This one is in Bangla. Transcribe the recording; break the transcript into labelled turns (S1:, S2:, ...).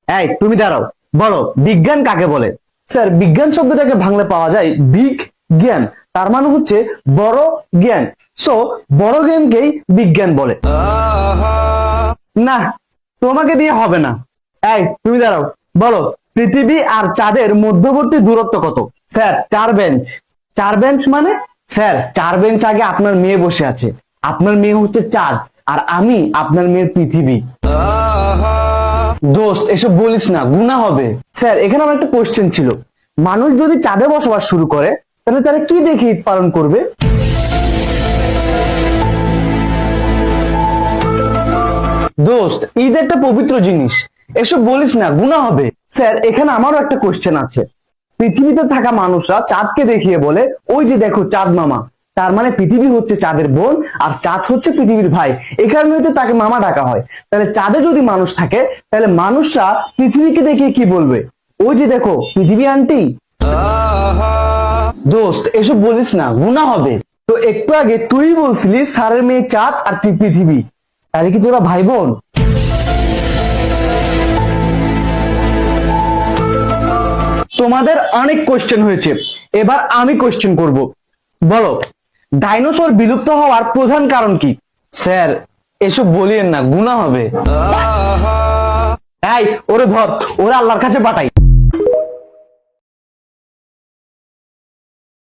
S1: এই তুমি দাঁড়াও, বলো বিজ্ঞান কাকে বলে? স্যার, বিজ্ঞান শব্দটাকে ভাঙলে পাওয়া যায় বিগ জ্ঞান, তার মানে হচ্ছে বড় জ্ঞান। সো বড় জ্ঞানকেই বিজ্ঞান বলে। না, তোমাকে দিয়ে হবে না। এই তুমি দাঁড়াও, বলো পৃথিবী আর চাঁদের মধ্যবর্তী দূরত্ব কত? Sir, 4 bench. 4 বেঞ্চ মানে? স্যার, 4 বেঞ্চ আগে আপনার মেয়ে বসে আছে, আপনার মেয়ে হচ্ছে চাঁদ, আর আমি আপনার মেয়ের পৃথিবী। দোস্ত, এসব বলিস না, গুনাহ হবে। স্যার, এখানে আমার একটা কোশ্চেন ছিল, মানুষ যদি চাঁদে বসবাস শুরু করে তাহলে তারা কি দেখে ঈদ পালন করবে? দোস্ত, ঈদ একটা পবিত্র জিনিস, এসব বলিস না, গুনাহ হবে। স্যার, এখানে আমারও একটা কোশ্চেন আছে, পৃথিবীতে থাকা মানুষরা চাঁদকে দেখিয়ে বলে ওই যে দেখো চাঁদ মামা, তার মানে পৃথিবী হচ্ছে চাঁদের বোন আর চাঁদ হচ্ছে পৃথিবীর ভাই, এই কারণে তো তাকে মামা ডাকা হয়। তাহলে চাঁদে যদি মানুষ থাকে তাহলে মানুষরা পৃথিবীকে দেখিয়ে কি বলবে? ওই যে দেখো পৃথিবী আন্টি। দোস্ত, এসব বলিস না, গুনাহ হবে। তো একটু আগে তুই বলছিলি স্যারের মেয়ে চাঁদ আর তুই পৃথিবী, তাহলে কি তোরা ভাই বোন? তোমাদের অনেক কোশ্চেন হয়েছে, এবার আমি কোশ্চেন করব। বলো, ডাইনোসর বিলুপ্ত হওয়ার প্রধান কারণ কি? স্যার, এসব বলিয়েন না, গুনাহ হবে। এই ওরে ধর, ওরে আল্লাহর কাছে পাঠাই।